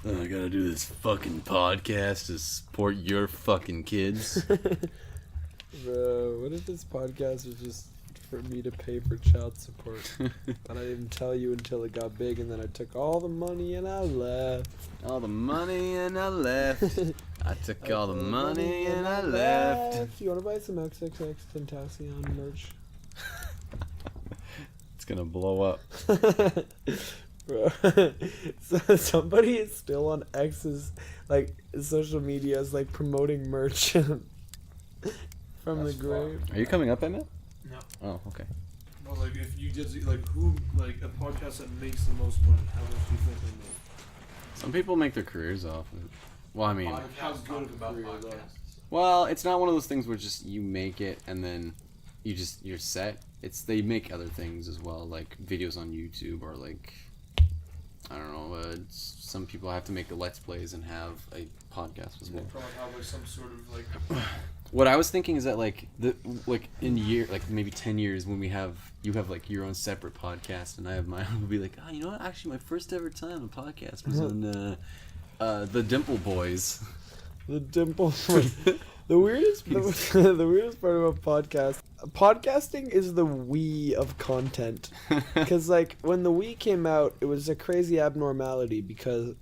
I gotta do this fucking podcast to support your fucking kids. Bro, what if this podcast was just for me to pay for child support? And I didn't tell you until it got big, and then I took all the money and I left. All the money and I left. I took all the money and I left. You wanna buy some XXX Tentacion merch? It's gonna blow up. Bro, so somebody is still on X's like social medias like promoting merch from the grave. Are you coming up, Emmett? No. Oh, okay. Well, like if you did like who like a podcast that makes the most money, how much do you think they make? Some people make their careers off of it. Well, I mean, How good of a career though? well, it's not one of those things where just you make it and then you're set. It's they make other things as well, like videos on YouTube or like I don't know. Some people have to make the Let's Plays and have a podcast as well. They probably have like some sort of like. What I was thinking is that like maybe 10 years when you have like your own separate podcast and I have mine, will be like, oh, you know what? Actually, my first ever time on a podcast was on the Dimple Boys. The Dimple Boys. The weirdest part about podcasting is the Wii of content. Because like when the Wii came out, it was a crazy abnormality because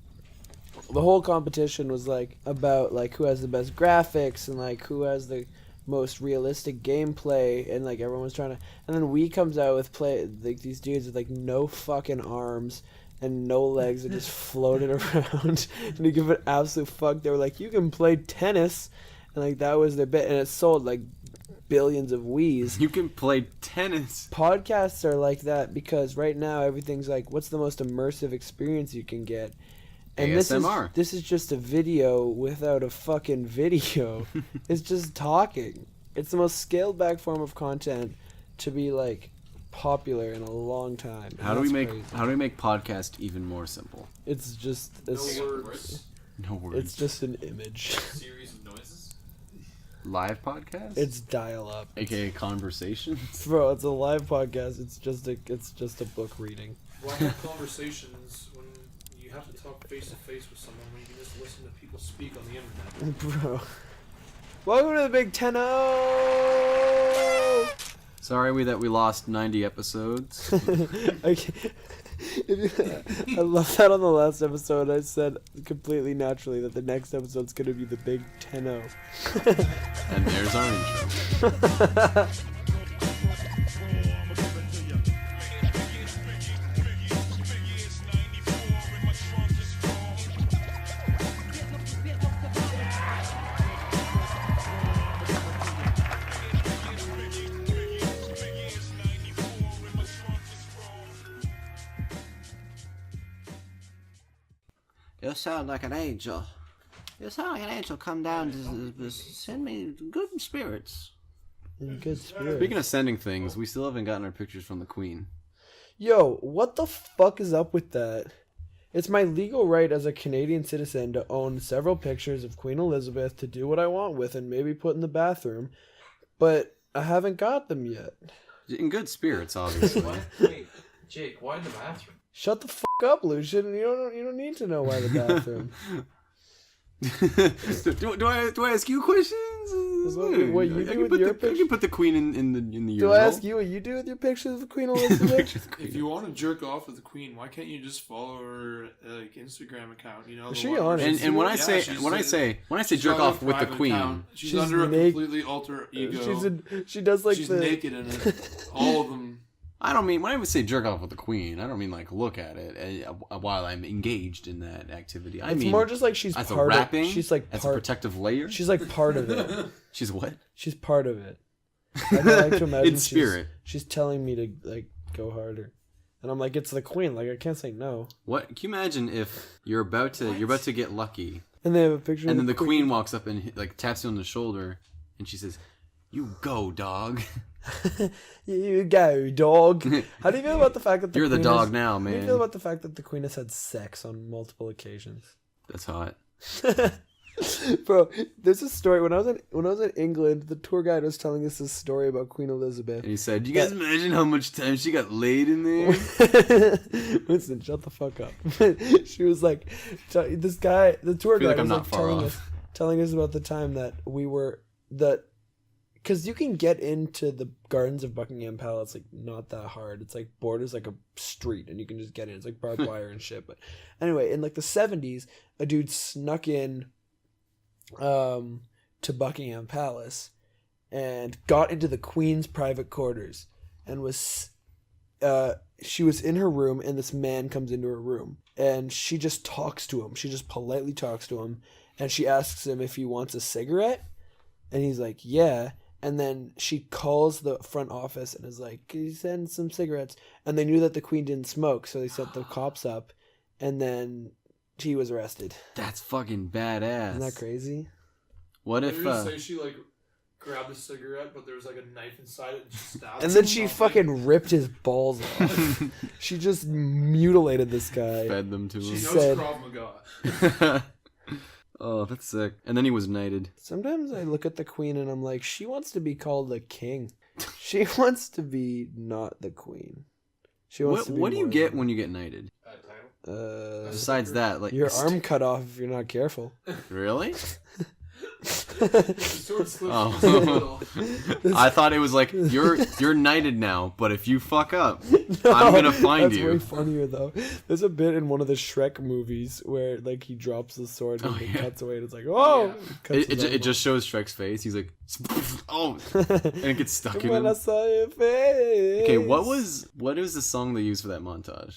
the whole competition was like about like who has the best graphics and like who has the most realistic gameplay, and like everyone was trying to, and then Wii comes out with like these dudes with like no fucking arms and no legs that just floated around and to give it absolute fuck. They were like, you can play tennis, and like that was their bit, and it sold like billions of Wiis. You can play tennis. Podcasts are like that because right now everything's like, what's the most immersive experience you can get? And ASMR. This is just a video without a fucking video. It's just talking. It's the most scaled back form of content to be like popular in a long time. How do we make podcast even more simple? It's just No words. No words. It's just an image. Series of noises. Live podcast? It's dial up. AKA conversations? Bro, it's a live podcast. It's just a book reading. Why have conversations when you have to talk face to face with someone when you can just listen to people speak on the internet? Bro. Welcome to the Big 10-0! Sorry that we lost 90 episodes. Okay. I love that on the last episode I said completely naturally that the next episode's going to be the Big 10-0. And there's our intro. You sound like an angel. You sound like an angel. Come down to send me good spirits. Good spirit. Speaking of sending things, we still haven't gotten our pictures from the Queen. Yo, what the fuck is up with that? It's my legal right as a Canadian citizen to own several pictures of Queen Elizabeth to do what I want with and maybe put in the bathroom, but I haven't got them yet. In good spirits, obviously. Wait, Jake, why in the bathroom? Shut the fuck up, Lucian. You don't need to know why the bathroom. do I ask you questions? What you do with your picture? I can put the Queen in the Do urinal. I ask you what you do with your pictures of Queen Elizabeth? If you want to jerk off with the Queen, why can't you just follow her like Instagram account? You know, Is she on And, it? and when I say she's jerk on a off with the private Queen, account. She's She's under a naked. completely alter ego. She does like she's the naked in it. All of them. I don't mean when I would say jerk off with the Queen, I don't mean like look at it while I'm engaged in that activity. I It's mean more just like she's as a part wrapping, of. She's like as part. a protective layer. She's like part of it. She's what? She's part of it. I like to imagine In spirit. She's telling me to like go harder, and I'm like, it's the Queen. Like I can't say no. What? Can you imagine if you're about to get lucky, And they have a picture. and of then the Queen walks up and like taps you on the shoulder, and she says, "You go, dog." You go, dog. How do you feel about the fact that You're the Queen dog has, now, How do you man. feel about the fact that the Queen has had sex on multiple occasions? That's hot. Bro, there's a story when I was in England. The tour guide was telling us this story about Queen Elizabeth. And he said, "Do you guys imagine how much time she got laid in there?" Winston, shut the fuck up. She was like, this guy, the tour guide was like telling us about the time that because you can get into the gardens of Buckingham Palace like not that hard. It's like borders like a street, and you can just get in. It's like barbed wire and shit. But anyway, in like the 70s, a dude snuck in to Buckingham Palace and got into the Queen's private quarters and she was in her room, and this man comes into her room, and she just talks to him. She just politely talks to him, and she asks him if he wants a cigarette, and he's like, yeah. And then she calls the front office and is like, can you send some cigarettes? And they knew that the Queen didn't smoke, so they set the cops up, and then he was arrested. That's fucking badass. Isn't that crazy? What if... Did you say she, like, grabbed a cigarette, but there was, like, a knife inside it, and she stabbed And then she fucking ripped his balls off. She just mutilated this guy. Fed them to She him. knows Krav Maga. Oh, that's sick. And then he was knighted. Sometimes I look at the Queen and I'm like, she wants to be called a king. She wants to be not the Queen. She wants to be what do you more get than- when you get knighted? Title? Besides that, like... your arm cut off if you're not careful. Really? The sword slips Oh. in the middle. I thought it was like, you're knighted now, but if you fuck up, I'm gonna find that's you. way funnier though. There's a bit in one of the Shrek movies where like he drops the sword and it cuts away and it's like, oh! Yeah. Cuts his It arm just shows Shrek's face. He's like, oh, and it gets stuck in When him. I saw your face. Okay, what was the song they used for that montage?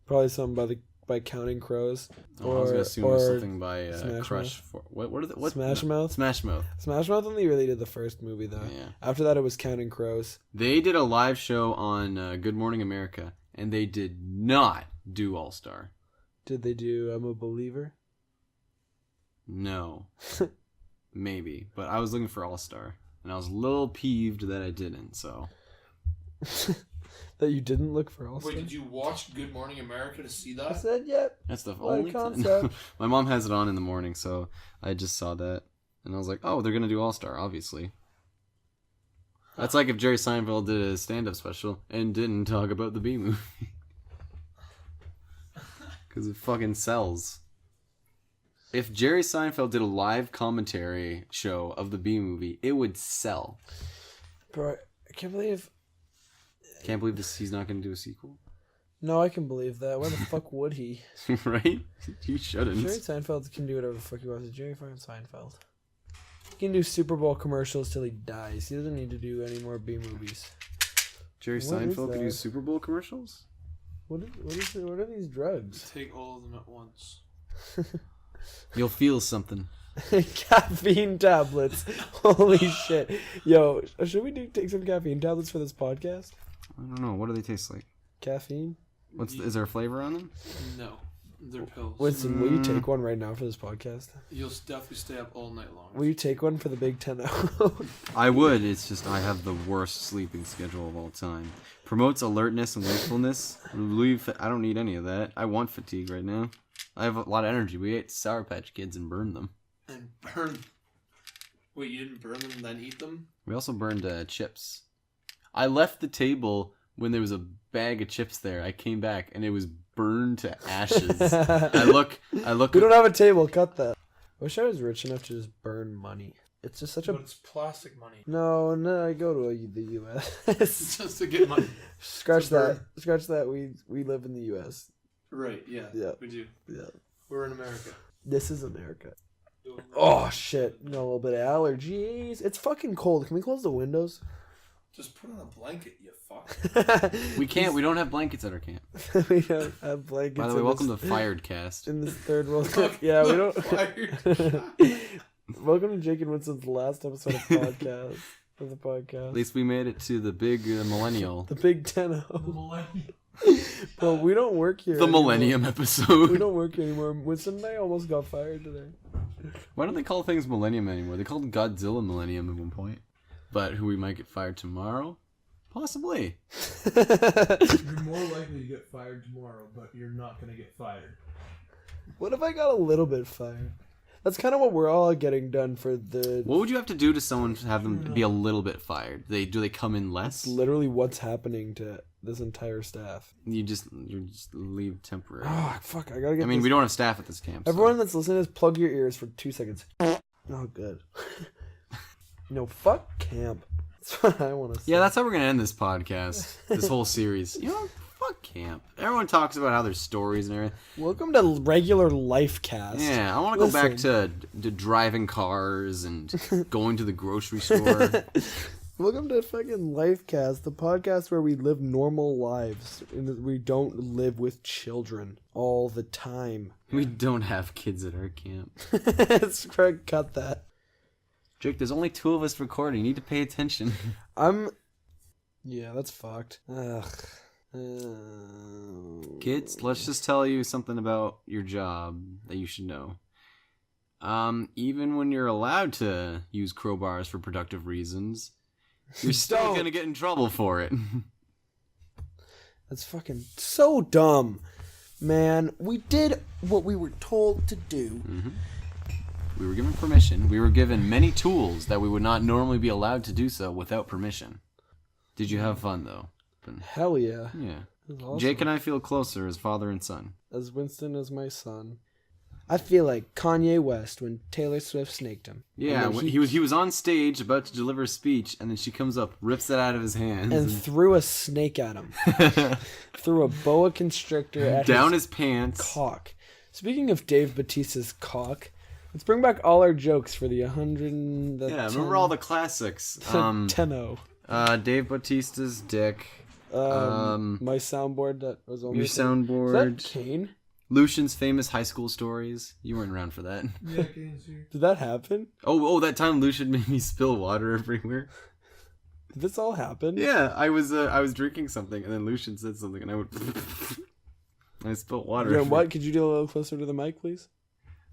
Probably something by Counting Crows. Oh, I was gonna assume it was something by Smash Crush. What are the what? Smash Mouth? Smash Mouth. Smash Mouth only really did the first movie though. Yeah. After that, it was Counting Crows. They did a live show on Good Morning America, and they did not do All Star. Did they do I'm a Believer? No. Maybe, but I was looking for All Star, and I was a little peeved that I didn't. So That you didn't look for All Star? Wait, did you watch Good Morning America to see I that? said yep. that's the What a only concept. My mom has it on in the morning, so I just saw that, and I was like, oh, they're gonna do All Star, obviously. That's like if Jerry Seinfeld did a stand-up special and didn't talk about the B movie. Because it fucking sells. If Jerry Seinfeld did a live commentary show of the B movie, it would sell. Bro, I can't believe... Can't believe he's not going to do a sequel. No, I can believe that. Why the fuck would he? Right? You shouldn't. Jerry Seinfeld can do whatever the fuck he wants. Jerry fucking Seinfeld. He can do Super Bowl commercials till he dies. He doesn't need to do any more B movies. Jerry What is Seinfeld could do that? Super Bowl commercials? What are these drugs? Take all of them at once. You'll feel something. Caffeine tablets. Holy shit. Yo, should we take some caffeine tablets for this podcast? I don't know. What do they taste like? Caffeine? Is there a flavor on them? No, they're pills. Winston, will you take one right now for this podcast? You'll definitely stay up all night long. Will you take one for the Big 10? I would. It's just I have the worst sleeping schedule of all time. Promotes alertness and wakefulness. I don't need any of that. I want fatigue right now. I have a lot of energy. We ate Sour Patch Kids and burned them. And burn. Wait, you didn't burn them and then eat them? We also burned chips. I left the table when there was a bag of chips there. I came back and it was burned to ashes. I look. We don't have a table. Cut that. I wish I was rich enough to just burn money. It's just such a... But it's plastic money. No, I go to the U.S. It's just to get money. Scratch To burn. that. Scratch that. We live in the U.S. Right, yeah. Yeah. We do. Yeah. We're in America. This is America. Oh, shit. Got a little bit of allergies. It's fucking cold. Can we close the windows? Just put on a blanket, you fuck. We can't. We don't have blankets at our camp. We don't have blankets. By the way, in welcome this, to Fired Cast. in this third world. Yeah, we don't. Fired. Welcome to Jake and Winston's last episode of podcast. Of the podcast. At least we made it to the big millennial. The Big 10-0. Bro, we don't work here. The anymore. millennium We episode. don't work here anymore. Winston and I almost got fired today. Why don't they call things millennium anymore? They called Godzilla Millennium at one point. But who we might get fired tomorrow? Possibly. You're more likely to get fired tomorrow, but you're not going to get fired. What if I got a little bit fired? That's kind of what we're all getting done for the... What would you have to do to someone to have them be a little bit fired? Do they come in less? It's literally what's happening to this entire staff. You just leave temporary. Oh, fuck, I gotta get I mean, this. we don't have staff at this camp. Everyone that's listening, just plug your ears for 2 seconds. Oh, good. No, fuck camp. That's what I want to say. Yeah, that's how we're gonna end this podcast. This whole series. You know, fuck camp. Everyone talks about how there's stories and everything. Welcome to regular life cast. Yeah, I want to go back to driving cars and going to the grocery store. Welcome to fucking Lifecast, the podcast where we live normal lives and we don't live with children all the time. We don't have kids at our camp. Cut that. Jake, there's only 2 of us recording. You need to pay attention. Yeah, that's fucked. Ugh. Kids, let's just tell you something about your job that you should know. Even when you're allowed to use crowbars for productive reasons, you're still gonna get in trouble for it. That's fucking so dumb. Man, we did what we were told to do. Mm-hmm. We were given permission. We were given many tools that we would not normally be allowed to do so without permission. Did you have fun, though? Hell yeah. Yeah. Awesome. Jake and I feel closer as father and son. As Winston as my son. I feel like Kanye West when Taylor Swift snaked him. Yeah, when he was on stage about to deliver a speech, and then she comes up, rips it out of his hands, and threw a snake at him. Threw a boa constrictor at down his pants. Cock. Speaking of Dave Bautista's cock, let's bring back all our jokes for the 100. Remember all the classics. 10-0. Dave Bautista's dick. My soundboard that was only your soundboard. Is that Kane? Lucian's famous high school stories. You weren't around for that. Yeah, Kane's here. Did that happen? Oh, that time Lucian made me spill water everywhere. Did this all happen? Yeah, I was drinking something, and then Lucian said something, and I would... I spilled water. Yeah, what? Could you do a little closer to the mic, please?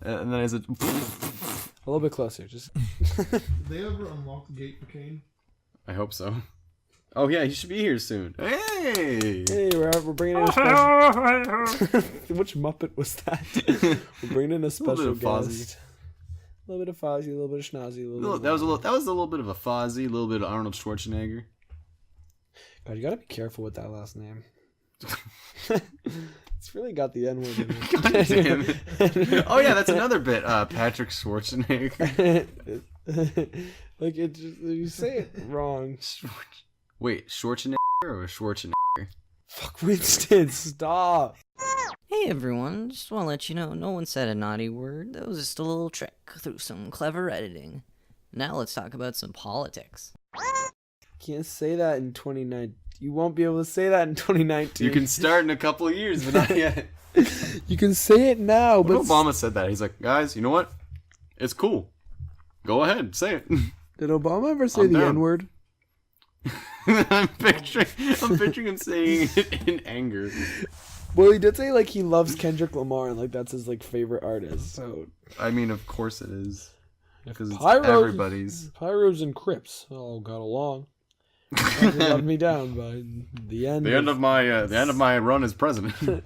And then I said... A little bit closer, just... Did they ever unlock the gate for Kane? I hope so. Oh yeah, he should be here soon. Hey! Hey, we're bringing in a special... Which Muppet was that? We're bringing in a special guest. A little bit of Fozzie, a little bit of Schnozzy, That was a little bit of a Fozzie, a little bit of Arnold Schwarzenegger. God, you gotta be careful with that last name. It's really got the N word in it. God damn it! Oh yeah, that's another bit. Patrick Schwarzenegger. Like you say it wrong. Wait, Schwarzenegger or Schwarzenegger? Fuck Winston, stop. Hey everyone, just want to let you know, no one said a naughty word. That was just a little trick through some clever editing. Now let's talk about some politics. Can't say that in 2019. You won't be able to say that in 2019. You can start in a couple of years, but not yet. You can say it now, What but if Obama said that? He's like, guys, you know what? It's cool. Go ahead, say it. Did Obama ever say I'm the down. N-word? I'm picturing him saying it in anger. Well, he did say like he loves Kendrick Lamar and like that's his like favorite artist. So I mean, of course it is, because it's Pyros- everybody's. Pyros and Crips all got along. They let me down by the end. The end of my run as president.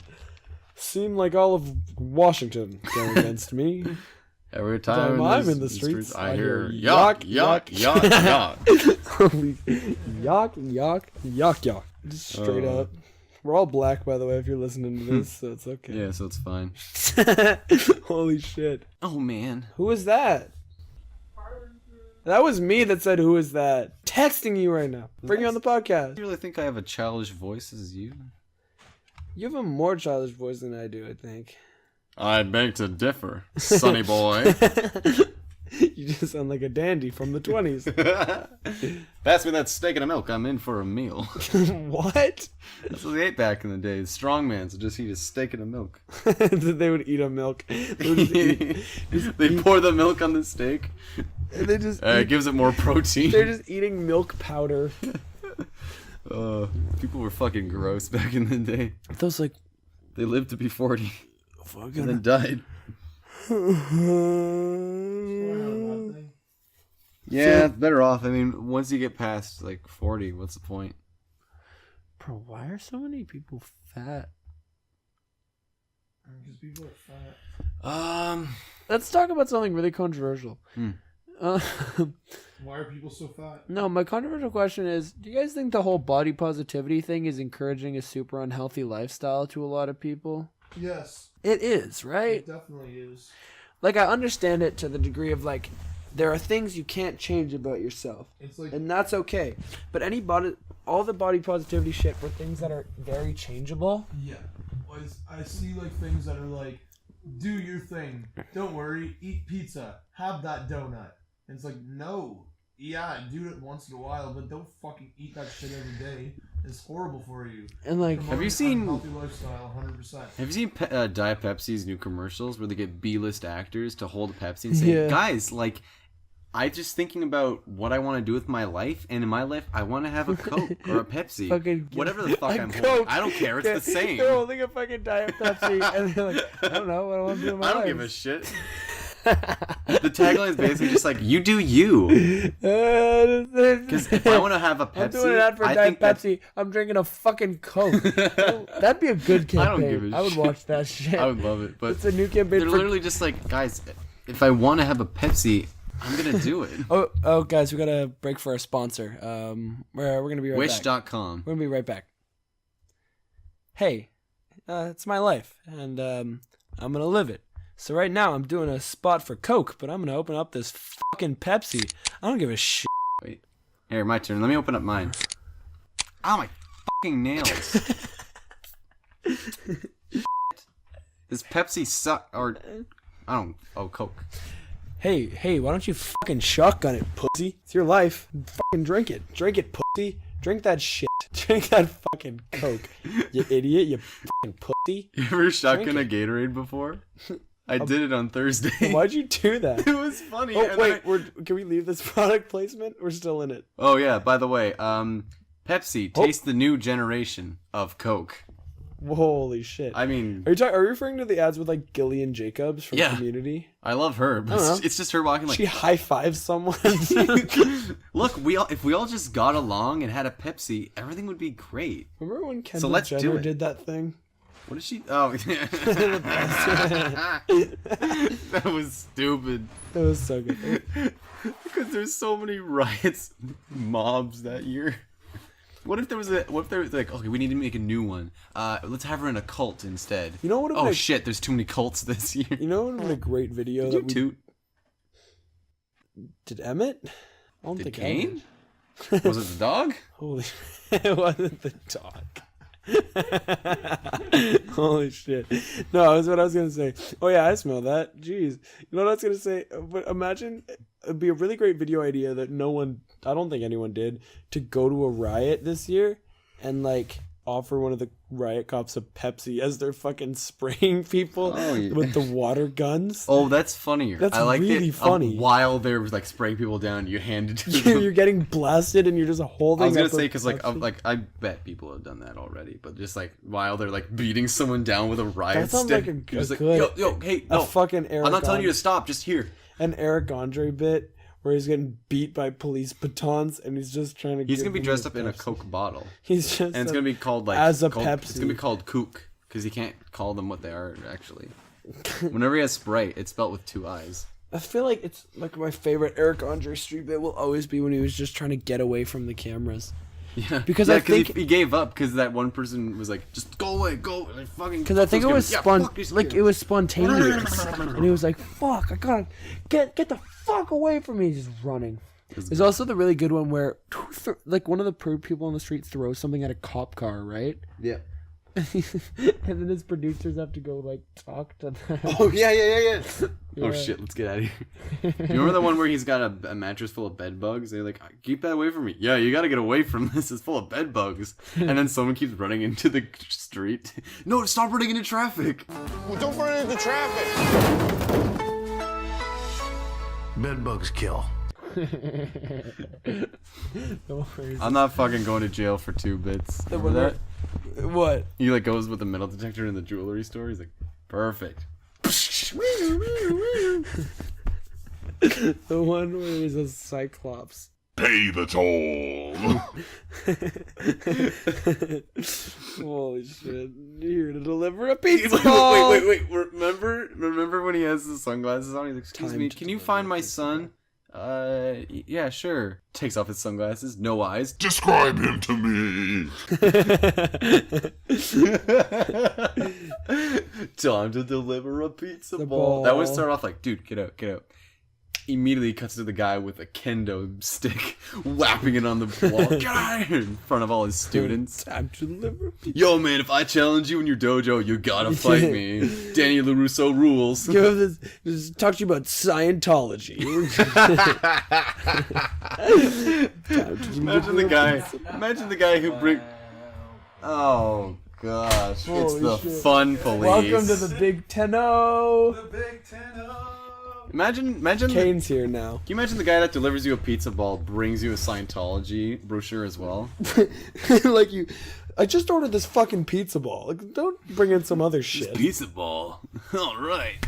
Seemed like all of Washington going against me. Every time I'm in the streets, I hear yuck, yuck, yuck, yuck. Holy yuck. Just straight up. We're all black, by the way, if you're listening to this, so it's okay. Yeah, so it's fine. Holy shit. Oh man, Who is that? That was me that said, who is that? Texting you right now. Bring you on the podcast. you really think I have a childish voice as you? You have a more childish voice than I do, I think. I beg to differ, sonny boy. You just sound like a dandy from the 20s. Pass me that steak and a milk. I'm in for a meal. What? That's what they ate back in the day. Strongmans would just eat a steak and a milk. They would eat a milk. They pour the milk on the steak. They just It gives it more protein. They're just eating milk powder. People were fucking gross back in the day. Those like They lived to be 40 fucking and then died. Yeah, it's better off. I mean, once you get past like 40, what's the point? Bro, why are so many people fat? Because people are fat. Let's talk about something really controversial. Why are people so fat? No, my controversial question is, do you guys think the whole body positivity thing is encouraging a super unhealthy lifestyle to a lot of people? Yes. It is, right? It definitely is. Like, I understand it to the degree of, like, there are things you can't change about yourself. It's like, And that's okay. But all the body positivity shit were things that are very changeable. yeah. I see like things that are like, do your thing. Don't worry. Eat pizza. Have that donut. And it's like, no. Yeah, do it once in a while, but don't fucking eat that shit every day. It's horrible for you. And, like, Have you seen- healthy lifestyle? 100%. Have you seen Diet Pepsi's new commercials where they get B-list actors to hold a Pepsi and say, Yeah. guys, like, I just thinking about what I want to do with my life, and in my life, I want to have a Coke or a Pepsi. Fucking Whatever the fuck a I'm Coke. holding. I don't care, it's the same. They're holding a fucking Diet Pepsi, and they're like, I don't know what I want to do in my I don't life. give a shit. The tagline is basically just like, you do you. Because if I want to have a Pepsi, I'm doing an ad for I Diet think that Pepsi. I'm drinking a fucking Coke. That'd be a good campaign. I don't give a I would shit. watch that shit. I would love it. But It's a new campaign they're for... literally just like, guys, if I want to have a Pepsi, I'm going to do it. Oh, guys, we got to break for our sponsor. We're going to be right back. Wish.com. We're going to be right back. Hey, it's my life, and I'm going to live it. So right now, I'm doing a spot for Coke, but I'm going to open up this fucking Pepsi. I don't give a shit. Wait. Here, my turn. Let me open up mine. Oh, my fucking nails. This Pepsi suck, or... I don't... Oh, Coke. Hey, why don't you fucking shotgun it, pussy? It's your life. Fucking drink it. Drink it, pussy. Drink that shit. Drink that fucking Coke. You idiot, you fucking pussy. You ever shotgun a Drink Gatorade before? I did it on Thursday. Why'd you do that? It was funny. Oh, and wait, then can we leave this product placement? We're still in it. Oh, yeah, by the way, Pepsi, taste the new generation of Coke. Holy shit. I mean, Are you referring to the ads with, like, Gillian Jacobs from Yeah. Community? I love her, but I don't know. it's just her walking like, She high-fives someone. look, if we all just got along and had a Pepsi, everything would be great. Remember when Kendall let's do Jenner it. did that thing? What is she? Oh, that was stupid. It was so good. Because there's so many riots, mobs that year. What if there was like, okay, we need to make a new one. Let's have her in a cult instead. You know what? Oh shit, there's too many cults this year. You know what would be a great video Did you that we... toot? Did Emmett? I don't Did think Kane? Emmett. Was it the dog? Holy it wasn't the dog. Holy shit. No, that's what I was gonna say. Oh yeah, I smell that. Jeez. You know what I was gonna say? But imagine, it'd be a really great video idea that I don't think anyone did, to go to a riot this year and like offer one of the riot cops a Pepsi as they're fucking spraying people with the water guns. Oh, that's funnier. That's I like really it. funny. While they're like spraying people down, you hand it to them. You're getting blasted and you're just holding I was gonna up a say because Pepsi. I bet people have done that already, but just like while they're like beating someone down with a riot That sounds stick, like you're just good- yo, hey, a no, fucking Eric I'm not telling you Andre- to stop, just here. an Eric Andre bit where he's getting beat by police batons and he's just trying to. He's give gonna be him dressed a up in a Pepsi. Coke bottle, He's just. and it's gonna be called like as a Coke, Pepsi. It's gonna be called Kook because he can't call them what they are actually. Whenever he has Sprite, it's spelled with 2 I's. I feel like it's like my favorite Eric Andre street bit will always be when he was just trying to get away from the cameras. Yeah, Because I think- he gave up because that one person was like, "Just go away, go!" Like, fucking. Because I think it was fuck these like kids. it was spontaneous, and he was like, "Fuck! I gotta get the fuck away from me!" He's just running. There's also the really good one where, like, one of the people on the street throws something at a cop car, right? Yeah. And then his producers have to go like talk to them. Oh yeah. Yeah. Oh shit, let's get out of here. You remember the one where he's got a mattress full of bed bugs? They're like, keep that away from me. Yeah, you gotta get away from this. It's full of bed bugs. And then someone keeps running into the street. No, stop running into traffic. Well, don't run into traffic. Bed bugs kill. I'm not fucking going to jail for 2 bits. Remember that? What? He like goes with the metal detector in the jewelry store. He's like, perfect. The one where he's a cyclops. pay the toll. Holy shit! You're here to deliver a pizza ball. Wait. Remember when he has the sunglasses on? He's like, "Excuse me, can you find my son?" Yeah, sure. Takes off his sunglasses, no eyes. Describe him to me. Time to deliver a pizza The ball. ball. That would start off like, dude, get out. Immediately cuts to the guy with a kendo stick, whapping it on the wall. Get out of here! In front of all his students. Time to deliver a pizza. Yo, man, if I challenge you in your dojo, you gotta fight me. Danny LaRusso rules. Give this. Just talk to you about Scientology. Imagine the guy who bring. Oh gosh, it's Holy the shit. fun police. Welcome to the Big 10-0. The Big 10-0. Imagine. Kane's here now. Can you imagine the guy that delivers you a pizza ball brings you a Scientology brochure as well? Like I just ordered this fucking pizza ball. Like, don't bring in some other shit. Pizza ball. All right.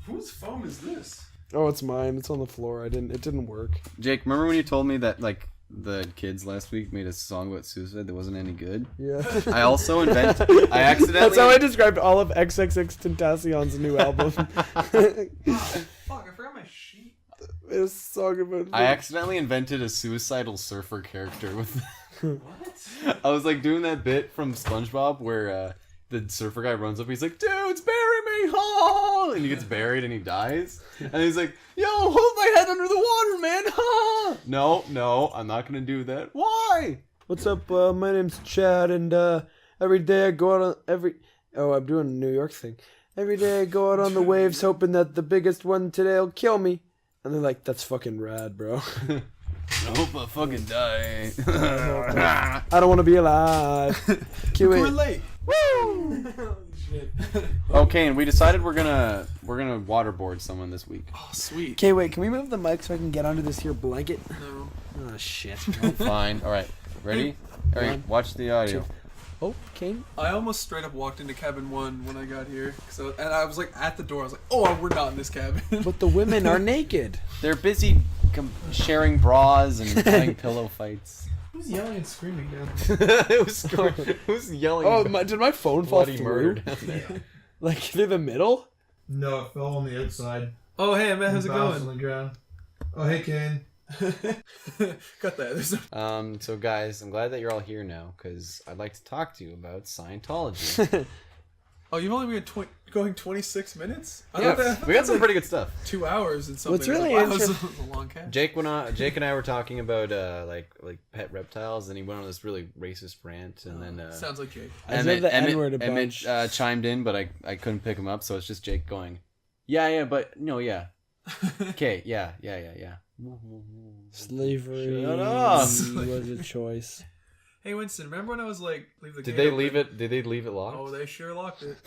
Whose phone is this? Oh, it's mine. It's on the floor. It didn't work. Jake, remember when you told me that like the kids last week made a song about suicide that wasn't any good? Yeah. I also invented. I accidentally. That's how I described all of XXX Tentacion's new album. Fuck, I forgot my sheet. It was a song about. I accidentally invented a suicidal surfer character with. What? I was like doing that bit from SpongeBob where the surfer guy runs up. He's like, "Dudes, bury me!" Ha! And he gets buried and he dies. And he's like, "Yo, hold my head under the water, man!" Ha! No, I'm not gonna do that. Why? What's up? My name's Chad, and every day I go out on I'm doing a New York thing. Every day I go out on the waves, hoping that the biggest one today will kill me. And they're like, "That's fucking rad, bro." I hope I fucking die. I don't want to be alive. We're late. Woo! Okay, and we decided we're gonna waterboard someone this week. Oh, sweet. Okay, wait. Can we move the mic so I can get under this here blanket? No. Oh shit. Fine. All right. Ready? All right. Watch the audio. Oh, Kane. I almost straight up walked into cabin 1 when I got here. And I was like at the door. I was like, "Oh, we're not in this cabin." But the women are naked. They're busy sharing bras and playing pillow fights. Who's yelling and screaming down? Who's yelling? Oh, did my phone fall bloody through? murder. Like through the middle? No, it fell on the outside. Oh, hey, man, how's it going? On the ground. Oh, hey, Kane. Got that. There's So guys, I'm glad that you're all here now because I'd like to talk to you about Scientology. Oh, you've only been going 26 minutes? Yeah, we got some pretty good stuff. 2 hours and something. What's really wow, that was interesting- a long cast. Jake and I were talking about like pet reptiles, and he went on this really racist rant, and then Sounds like Jake. I said the N-word a Emmett bunch. chimed in, but I couldn't pick him up, so it's just Jake going, yeah, but no, yeah, okay, yeah. Slavery Shut up. was a choice. Hey, Winston, remember when I was like, leave the Did gate they open? leave it? Did they leave it locked? Oh, they sure locked it.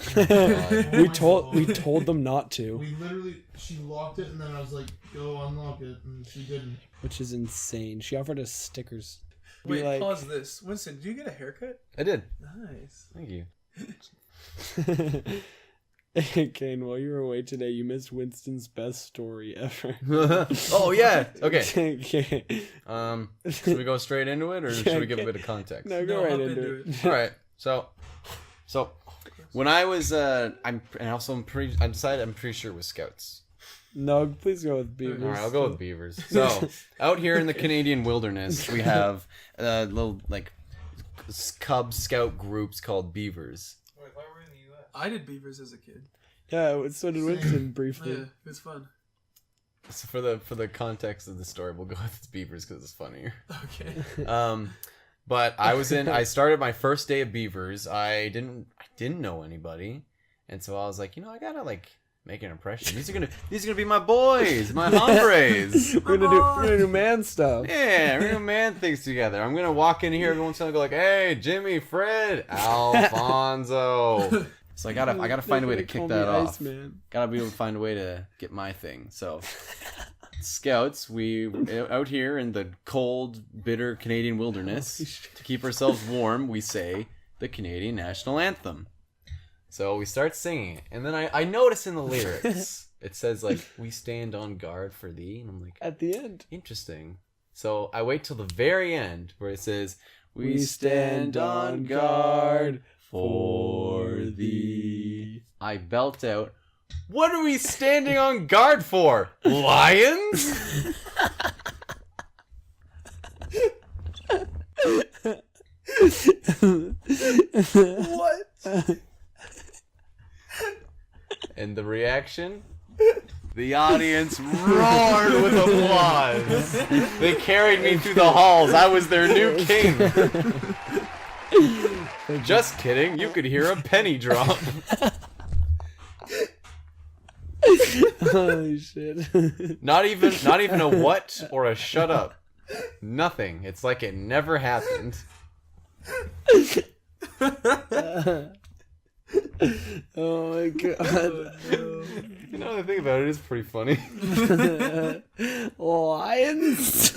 we told them not to, We literally, she locked it, and then I was like, "Go unlock it," and she didn't. which is insane. She offered us stickers. Be Wait, like- pause this. Winston, did you get a haircut? I did. Nice. Thank you. Kane, while you were away today, you missed Winston's best story ever. Oh yeah. Okay. Okay. Should we go straight into it, or should we give a bit of context? No, go No, right hop into it. All right. So when I was I'm pretty sure it was Scouts. No, please go with Beavers. All right, I'll go with beavers. So out here in the Canadian wilderness, we have little like Cub Scout groups called beavers. Wait, why were we in the U.S.? I did beavers as a kid. Yeah, so did Winston briefly. Yeah, it was fun. So for the context of the story, we'll go with beavers because it's funnier. Okay. But I started my first day of beavers. I didn't know anybody, and so I was like, I gotta like make an impression. These are gonna be my boys, my hombres. We're gonna do man stuff. Yeah, we're gonna man things together. I'm gonna walk in here every once in a while and go like, "Hey, Jimmy, Fred, Alfonso." So I gotta find a way to kick that off. Iceman. Gotta be able to find a way to get my thing. So, Scouts, we out here in the cold, bitter Canadian wilderness to keep ourselves warm. We say the Canadian national anthem. So we start singing it, and then I notice in the lyrics it says like, "We stand on guard for thee," and I'm like, At the end. interesting. So I wait till the very end where it says, "We stand on guard for thee." I belt out, "What are we standing on guard for? Lions?" What? And the reaction? The audience roared with applause. They carried me through the halls. I was their new king. Just kidding. You could hear a penny drop. Holy shit. Not even a what or a shut up. Nothing. It's like it never happened. Oh my god. You know, the thing about it is pretty funny. Lions?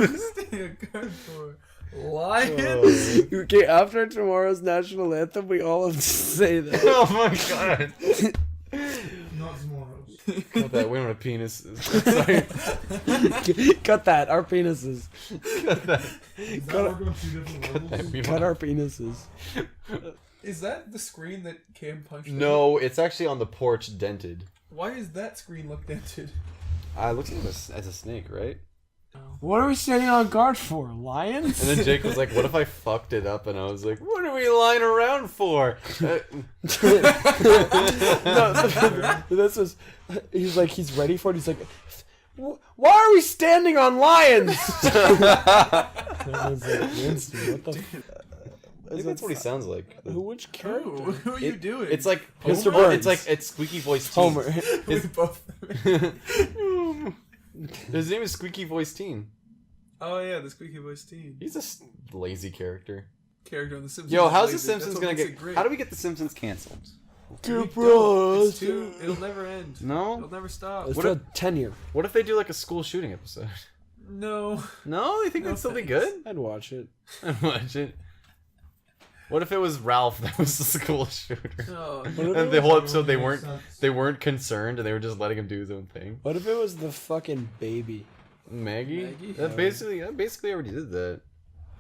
Lions. Okay, after tomorrow's national anthem, we all have to say that. Oh my god. Not tomorrow's. Cut that. We don't have penises. Sorry. Cut that. Our penises. Cut that. Is that working on 2 different levels? We Cut want- our penises. Is that the screen that Cam punched? No, it's actually on the porch dented. Why is that screen look dented? I looked at him as a snake, right? What are we standing on guard for? Lions? And then Jake was like, "What if I fucked it up?" And I was like, "What are we lying around for?" This was. He's like, he's ready for it. He's like, why are we standing on lions? Everyone's like, Winston, what the? I think that's what he sounds like. Which character? Who are you doing? It's like Mr. Homer. Burns. It's Squeaky Voice Teen. Homer. We both. His name is Squeaky Voice Teen. Oh yeah, the squeaky voice teen He's a lazy character. character on the Simpsons. Yo, is how's The lazy. Simpsons That's what gonna makes get? it great. How do we get The Simpsons canceled? It's too. It'll never end. No. It'll never stop. It's What a tenure. What if they do like a school shooting episode? No. No, you think No that'd still be thanks. good? I'd watch it. I'd watch it. What if it was Ralph that was the school shooter? No. And the whole episode they Makes weren't sense. concerned and they were just letting him do his own thing. What if it was the fucking baby? Maggie? Maggie? That basically already did that.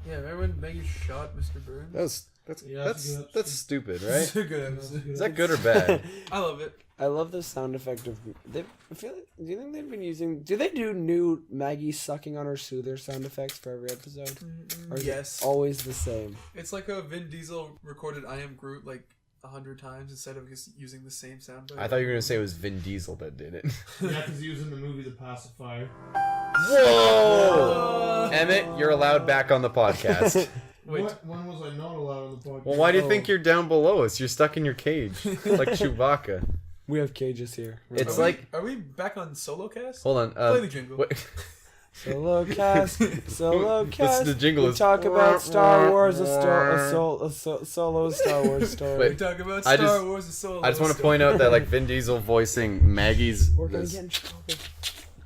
Yeah, remember when Maggie shot Mr. Burns? That's Yeah, that's a good that's episode. stupid, It's right? a good episode. Is that good or bad? I love it. I love the sound effect of. I feel like. Do you think they've been using? Do they do new Maggie sucking on her soother sound effects for every episode? Or is Yes. it always the same? It's like a Vin Diesel recorded "I Am Groot" like 100 times instead of just using the same sound bite. I thought you were gonna say it was Vin Diesel that did it. Yeah, because he was in the movie The Pacifier. Whoa! Emmett, you're allowed back on the podcast. Wait. When was I not allowed on the podcast? Well, why do you think you're down below us? You're stuck in your cage, like Chewbacca. We have cages here. It's Are we- like, Are we back on solo cast? hold on. Play the jingle. What? Solo cast. Solo cast. The jingle We is. talk about Star Wars, solo Star Wars story. Wait. We talk about I Star just- Wars and solo. I just want to point out that like Vin Diesel voicing Maggie's We're gonna get in trouble.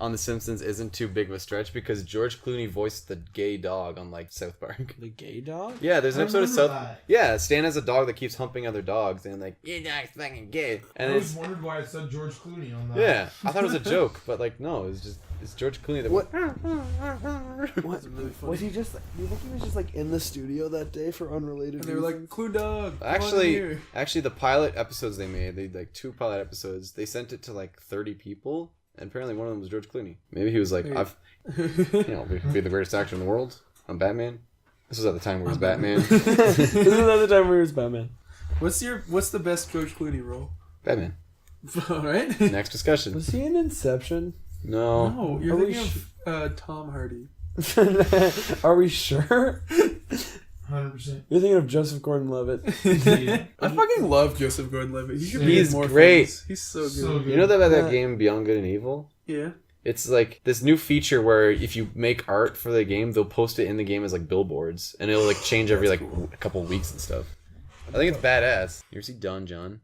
on The Simpsons isn't too big of a stretch because George Clooney voiced the gay dog on like South Park. The gay dog? Yeah, there's an I episode of remember South. that. Yeah, Stan has a dog that keeps humping other dogs and like, your dog's fucking gay. I And always it's wondered why it said George Clooney on that. yeah, I thought it was a joke, but like no, it's George Clooney that. What? What? Really funny. Was he just? Do you think he was just like in the studio that day for unrelated? And they were like, reasons? "Clue dog." come on Actually, here." the pilot episodes they made, they like 2 pilot episodes. They sent it to like 30 people, and apparently one of them was George Clooney. Maybe he was like, I've, be the greatest actor in the world. I'm Batman. This was at the time where he was Batman. This is another time we was Batman. What's the best George Clooney role? Batman. All right. Next discussion. Was he in Inception? No. No, you're Are we thinking of Tom Hardy. Are we sure? 100%. You're thinking of Joseph Gordon-Levitt. I fucking love Joseph Gordon-Levitt. He should be He's in more great. things. He's so good. So good. You know that Yeah. game Beyond Good and Evil? Yeah. It's like this new feature where if you make art for the game, they'll post it in the game as like billboards, and it'll like change every like a couple weeks and stuff. I think it's badass. You ever see Don John?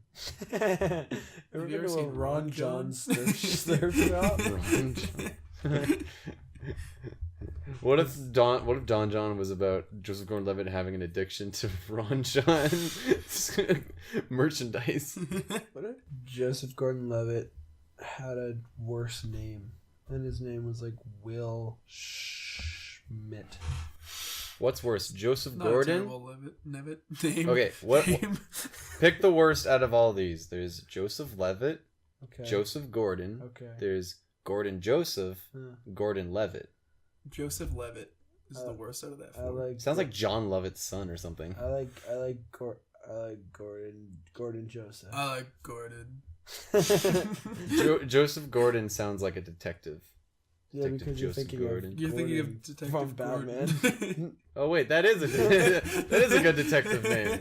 Ever you been ever to a seen Ron Ron John John? surf shop? Ron John. What if Don John was about Joseph Gordon-Levitt having an addiction to Ron John merchandise? What if Joseph Gordon-Levitt had a worse name? And his name was like Will Mitt. What's worse, Joseph Not a Gordon? terrible Levitt name. Okay, what? Name. Pick the worst out of all these. There's Joseph Levitt, Okay. Joseph Gordon. Okay. There's Gordon Joseph, Gordon Levitt. Joseph Levitt is the worst out of that. I like. Sounds like John Levitt's son or something. I like Gordon Joseph. I like Gordon. Joseph Gordon sounds like a detective. Yeah, Detective because you're Joseph thinking Gordon. You're thinking Gordon of Detective from Gordon. Batman. Oh wait, that is a good detective name.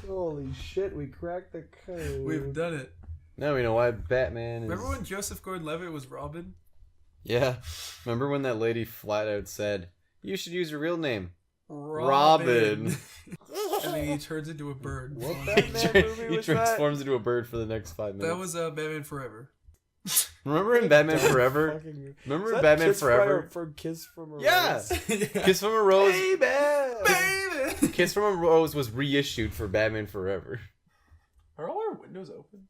Holy shit, we cracked the code. We've done it. Now we know why Batman is. Remember when Joseph Gordon-Levitt was Robin? Yeah. Remember when that lady flat out said, "You should use your real name, Robin." And then he turns into a bird. What Batman movie He was that? transforms into a bird for the next 5 minutes. That was Batman Forever. Remember in Batman Forever? Fucking- Remember Is in that Batman Kiss Forever? For Kiss from a Yeah. Rose? Kiss from a Rose. Baby! Kiss from a Rose was reissued for Batman Forever. Are all our windows open?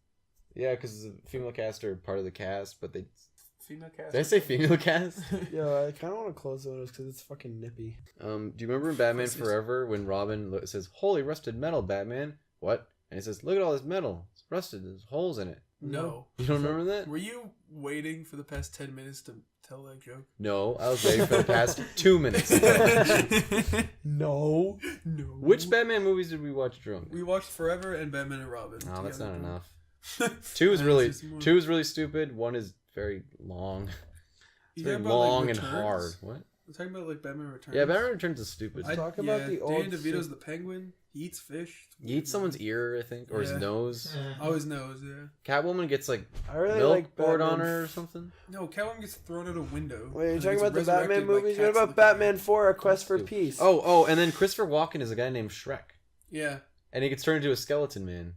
Yeah, because the female cast are part of the cast, but they... Female cast. Did I say female cast? Yo, I kind of want to close the windows because it's fucking nippy. Do you remember in Batman Forever when Robin says, "Holy rusted metal, Batman"? What? And he says, "Look at all this metal. It's rusted. There's holes in it." No. You don't remember that? Were you waiting for the past 10 minutes to tell that joke? No, I was waiting for the past 2 minutes. No. No. Which Batman movies did we watch drunk? We watched Forever and Batman and Robin. No, that's not together. enough. Two is really more. stupid. One is very long. It's You very talking about, long like, and Returns? hard. What? We're talking about like Batman Returns. Yeah, Batman Returns is stupid. Talk about the old Dan DeVito's shit. the Penguin. He eats fish. He eats someone's ear, I think, or his Yeah. nose. Oh, his nose, yeah. Catwoman gets like I really milk like poured Batman. on her or something. No, Catwoman gets thrown out a window. Wait, you're and talking gets about the Batman resurrected by movies? What cats about looking Batman at 4, A Quest for Peace? Oh, and then Christopher Walken is a guy named Shrek, him. Yeah. and he gets turned into a skeleton man.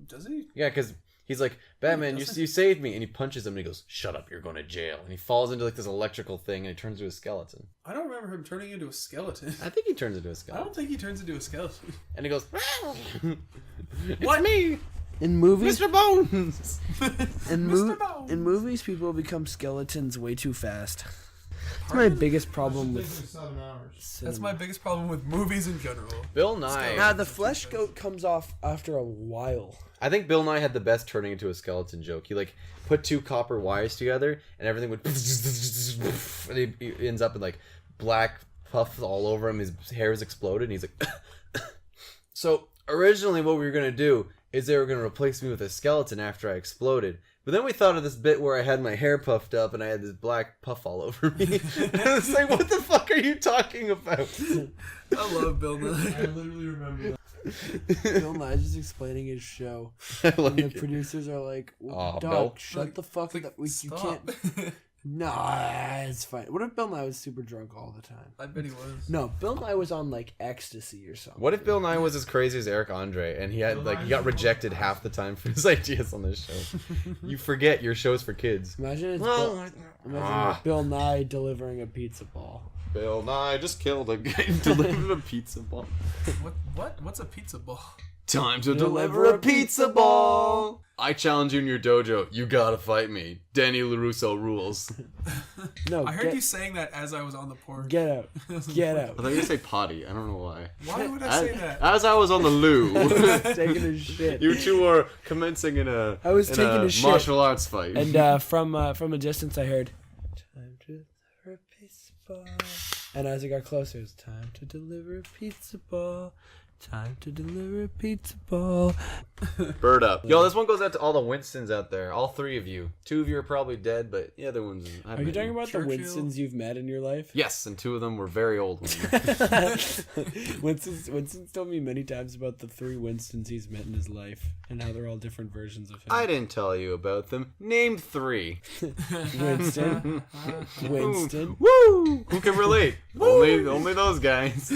Does he? Yeah, because he's like, Batman, doesn't. you saved me, and he punches him, and he goes, "Shut up, you're going to jail." And he falls into like this electrical thing, and he turns into a skeleton. I don't remember him turning into a skeleton. I think he turns into a I skeleton, don't think he turns into a skeleton. and he goes, "It's What? me, In movies, Mr. Bones." in movies, people become skeletons way too fast. That's my biggest problem Takes like with 7 hours. That's my biggest problem with movies in general. Bill Nye. Nah, the flesh coat comes off after a while. I think Bill Nye had the best turning into a skeleton joke. He like put 2 copper wires together, and everything would, and he ends up in like black puffs all over him. His hair is exploded, and he's like. So originally, what we were gonna do is they were gonna replace me with a skeleton after I exploded. But then we thought of this bit where I had my hair puffed up and I had this black puff all over me. And I was like, "What the fuck are you talking about?" I love Bill Nye. I literally remember that. Bill Nye's just explaining his show. I And like the it. producers are like, Aw, "Dog, Bill." shut Like- the fuck like, up. You stop. can't." Nah, it's fine. What if Bill Nye was super drunk all the time? I bet he was. No, Bill Nye was on like ecstasy or something. What if Bill Nye was as crazy as Eric Andre and he had like he got rejected half the time for his ideas on this show? You forget your show's for kids. Imagine it's Ah. Bill Nye delivering a pizza ball. Bill Nye just killed a guy and delivered a pizza ball. What's a pizza ball? Time to deliver a pizza ball. I challenge you in your dojo. You gotta fight me. Danny LaRusso rules. No, I heard you saying that as I was on the porch. Get out. Get I out. thought you were gonna say potty. I don't know why. Why would I say that? As I was on the loo. Taking a shit. You two were commencing in a I was taking a shit. martial arts fight. And from a distance, I heard, "Time to deliver a pizza ball." And as it got closer, it's time to deliver a pizza ball. Time to deliver a pizza ball. Bird up. Yo, this one goes out to all the Winstons out there. All 3 of you. 2 of you are probably dead, but the other ones. Are you talking about Churchill? the Winstons you've met in your life? Yes, and 2 of them were very old ones. Winston's told me many times about the 3 Winstons he's met in his life and how they're all different versions of him. I didn't tell you about them. Name 3. Winston. Winston. Woo! Who can relate? Only those guys.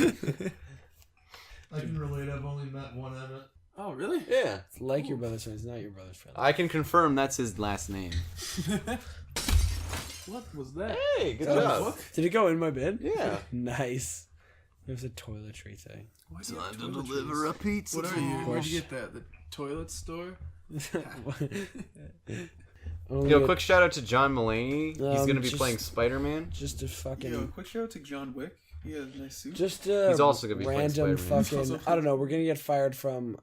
I can relate. I've only met one Emmett. Oh, really? Yeah. It's like your brother's friend. It's not your brother's friend. I can confirm that's his last name. What was that? Hey, good Oh, job. Did it go in my bin? Yeah. Nice. There's a toiletry thing. Why do you have toiletries? pizza. What are you? Where'd you get that? The toilet store? Quick shout out to John Mulaney. He's gonna be playing Spider-Man. Just a fucking. Yo, quick shout out to John Wick. He has a nice suit. Just He's also gonna be random playing fucking. I don't know. We're gonna get fired from.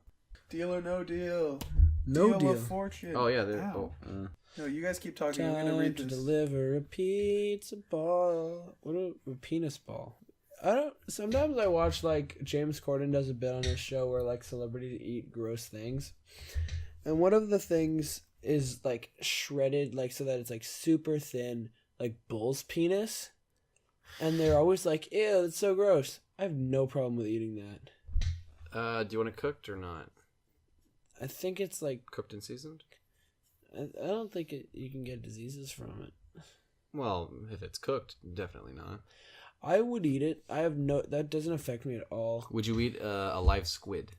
Deal or no deal. No deal. Of fortune. Oh yeah, No, you guys keep talking. I'm gonna Time read to this. deliver a pizza ball. What a penis ball. I don't. Sometimes I watch like James Corden does a bit on his show where like celebrities eat gross things, and one of the things is like shredded, like so that it's like super thin, like bull's penis, and they're always like, "Ew, that's so gross." I have no problem with eating that. Do you want it cooked or not? I think it's like Cooked and seasoned? I don't think you can get diseases from it. Well, if it's cooked, definitely not. I would eat it. That doesn't affect me at all. Would you eat a live squid?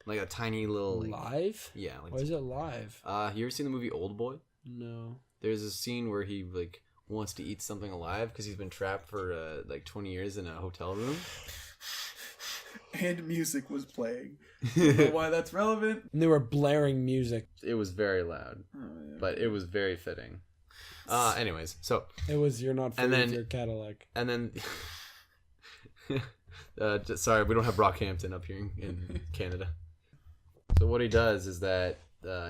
Like a tiny little... Live? Yeah. Like Why is it live? you ever seen the movie Old Boy? No. There's a scene where he like wants to eat something alive because he's been trapped for like 20 years in a hotel room. And music was playing. I don't know why that's relevant. And they were blaring music. It was very loud, but it was very fitting. Anyways, so It was You're Not Free And then- with Your Cadillac. and then sorry, we don't have Brockhampton up here in Canada. So what he does is that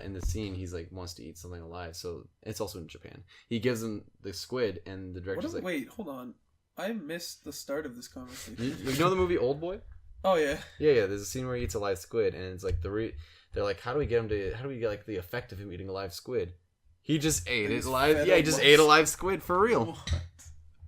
in the scene he's like wants to eat something alive. So it's also in Japan. He gives him the squid, and the director's like, Wait, hold on. I missed the start of this conversation. you know the movie Old Boy? Oh yeah. Yeah. There's a scene where he eats a live squid, and it's like they're like, how do we get like the effect of him eating a live squid? He just ate it live. Yeah, he just ate a live squid for real. What?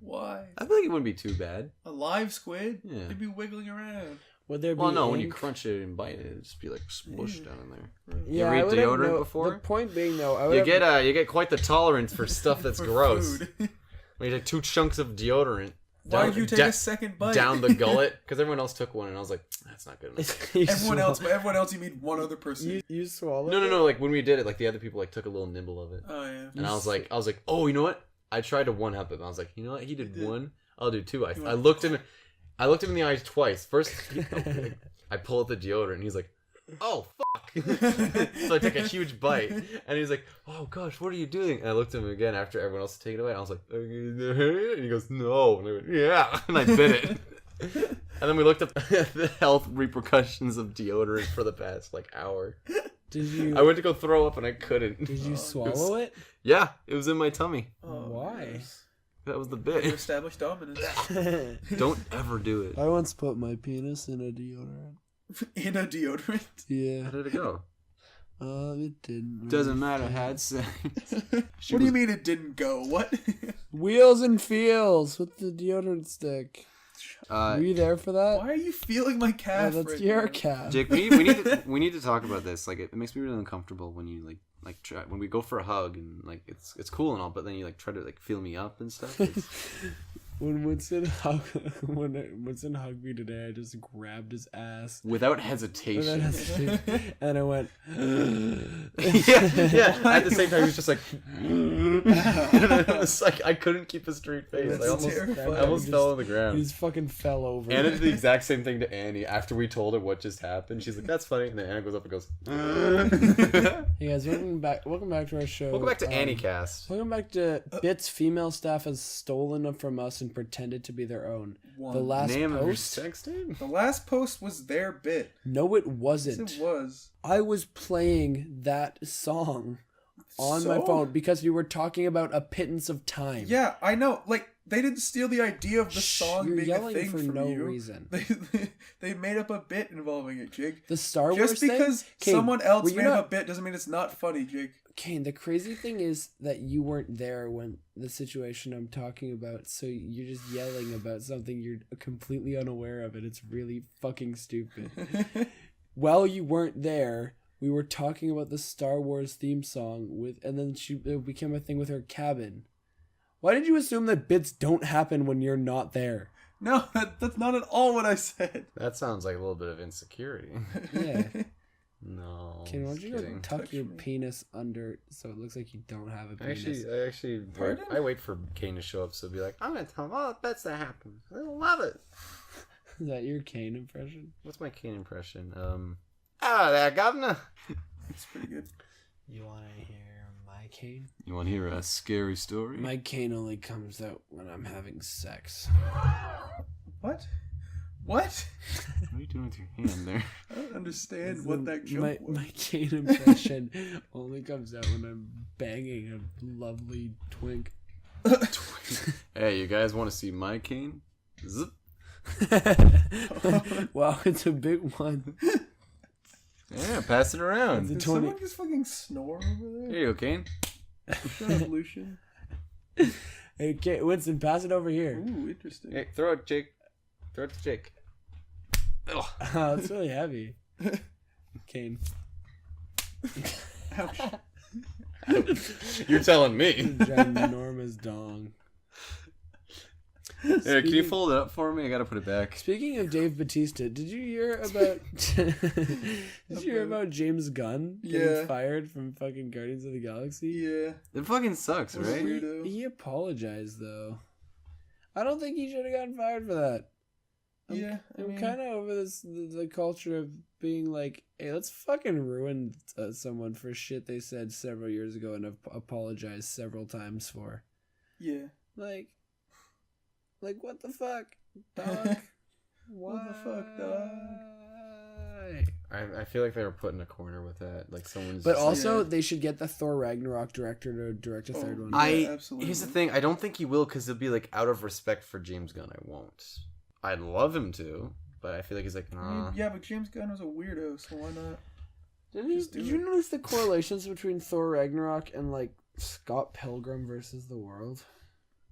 Why? I feel like it wouldn't be too bad. A live squid? Yeah. They'd be wiggling around. Would there be Well, no, when you ink? crunch it and bite it, it'd just be like smushed down in there. Yeah, you I eat would have deodorant before? The point being, though, I would You have, get quite the tolerance for stuff that's For gross. food. When you take 2 chunks of deodorant. Why did you take a second bite? Down the gullet? Because everyone else took one, and I was like, that's not good enough. Everyone else, you mean one other person. You swallowed No. Like when we did it, like the other people like took a little nibble of it. Oh yeah. And I was like, oh, you know what? I tried to one up him. I was like, you know what? He did 1. I'll do 2. I looked him in the eyes twice. First, I pull out the deodorant, and he's like, oh fuck. So I took a huge bite, and he's like, oh gosh, what are you doing? And I looked at him again after everyone else had taken it away, and I was like, and he goes, no. And I went, yeah. And I bit it. And then we looked up the health repercussions of deodorant for the past like hour. Did you? I went to go throw up and I couldn't. Did you swallow it? Yeah, it was in my tummy. Why? That was the You bit. established dominance. Don't ever do it. I once put my penis in a deodorant. In a deodorant. Yeah. How did it go? It didn't. Doesn't matter how it's said. What do you mean it didn't go? What? Wheels and feels with the deodorant stick. Were you there for that? Why are you feeling my calf? That's right your now? calf. Jake, we need to talk about this. Like, it makes me really uncomfortable when you like try when we go for a hug and like it's cool and all, but then you like try to like feel me up and stuff. When Winston hugged me today, I just grabbed his ass. Without hesitation. And I went. yeah. At the same time, he was just like. It was like I couldn't keep a straight face. I almost fell on the ground. He just fucking fell over. Anna did the exact same thing to Annie after we told her what just happened. She's like, "That's funny," and then Anna goes up and goes. Hey guys, welcome back to our show. Welcome back to AnnieCast. Welcome back to bits female staff has stolen from us and pretended to be their own. The last Name of your post. sex tape? The last post was their bit. No, it wasn't. Yes, it was. I was playing that song on my phone because we were talking about a pittance of time. Yeah, I know. Like, they didn't steal the idea of the song You're being yelling a thing for from no you. reason. They made up a bit involving it, Jake. The Star Wars Just because thing? Kane, someone else were you made up not- a bit doesn't mean it's not funny, Jake. Kane, the crazy thing is that you weren't there when the situation I'm talking about, so you're just yelling about something you're completely unaware of, and it's really fucking stupid. While you weren't there, we were talking about the Star Wars theme song and then it became a thing with her cabin. Why did you assume that bits don't happen when you're not there? No, that's not at all what I said. That sounds like a little bit of insecurity. Yeah. No. Kane, why don't you go kidding. tuck your penis under so it looks like you don't have a penis? I actually Pardon? I wait for Kane to show up, so be like, I'm gonna tell him all the bets that happen. I love it. Is that your Kane impression? What's my Kane impression? Hello there, governor. It's pretty good. You want to hear my cane? You want to hear a scary story? My cane only comes out when I'm having sex. What? What are you doing with your hand there? I don't understand what that joke was. My cane impression only comes out when I'm banging a lovely twink. Hey, you guys want to see my cane? Zip. Wow, it's a big one. Yeah, pass it around. Did someone just fucking snore over there? Here you go, Kane. Shut up, Lucian. Hey, Winston, pass it over here. Ooh, interesting. Hey, throw it, Jake. Throw it to Jake. Ugh. Oh, it's really heavy. Cane. Ouch. You're telling me. Ginormous dong. Hey, can you fold it up for me? I gotta put it back. Speaking of Dave Bautista, did you hear about James Gunn getting fired from fucking Guardians of the Galaxy? Yeah. It fucking sucks, right? He apologized though. I don't think he should have gotten fired for that. I'm kind of over the culture of being like, hey, let's fucking ruin someone for shit they said several years ago and have apologized several times for. Yeah. Like what the fuck, dog? What the fuck, dog? I feel like they were put in a corner with that. Like someone's. But also, they should get the Thor Ragnarok director to direct a third one. Absolutely. Here's the thing. I don't think he will because it'll be like out of respect for James Gunn. I won't. I'd love him to, but I feel like he's like, nah. Yeah, but James Gunn was a weirdo, so why not? Did you notice the correlations between Thor Ragnarok and like Scott Pilgrim versus the World?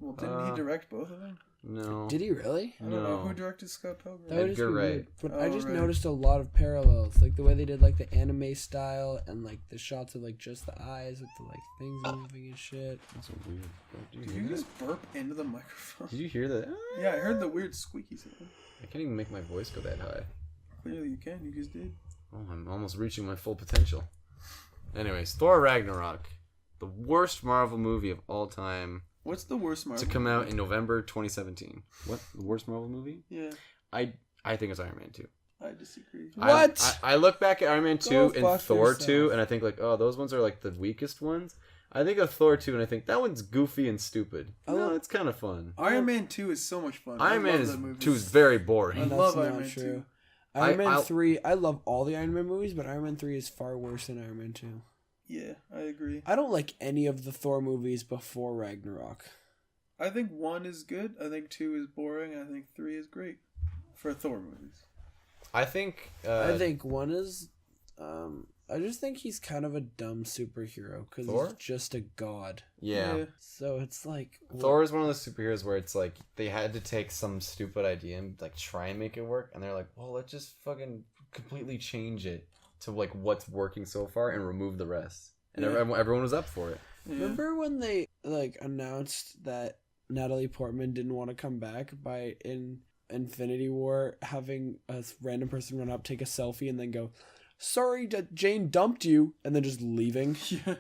Well, didn't he direct both of them? No. Did he really? I don't know who directed Scott Pilgrim. That would just be Edgar Wright. weird. But I just noticed a lot of parallels, like the way they did like the anime style and like the shots of like just the eyes with the like things moving and shit. That's so weird. Did you just burp into the microphone? Did you hear that? Yeah, I heard the weird squeaky sound. I can't even make my voice go that high. Clearly you can. You just did. Oh, I'm almost reaching my full potential. Anyways, Thor Ragnarok, the worst Marvel movie of all time. What's the worst Marvel to come out in November 2017. What? The worst Marvel movie? Yeah. I think it's Iron Man 2. I disagree. What? I look back at Iron Man 2 and Thor yourself. 2 and I think like, oh, those ones are like the weakest ones. I think of Thor 2 and I think that one's goofy and stupid. No, it's kind of fun. Iron Man 2 is so much fun. Iron Man 2 is very boring. I love Iron Man 2. Iron Man 3, I love all the Iron Man movies, but Iron Man 3 is far worse than Iron Man 2. Yeah, I agree. I don't like any of the Thor movies before Ragnarok. I think 1 is good. I think 2 is boring. I think 3 is great for Thor movies. I think 1 is. I just think he's kind of a dumb superhero because he's just a god. Yeah. So it's like Thor is one of those superheroes where it's like they had to take some stupid idea and like try and make it work, and they're like, well, let's just fucking completely change it to like what's working so far and remove the rest. And everyone was up for it. Yeah. Remember when they like announced that Natalie Portman didn't want to come back by in Infinity War having a random person run up, take a selfie, and then go, sorry that Jane dumped you, and then just leaving? Yeah.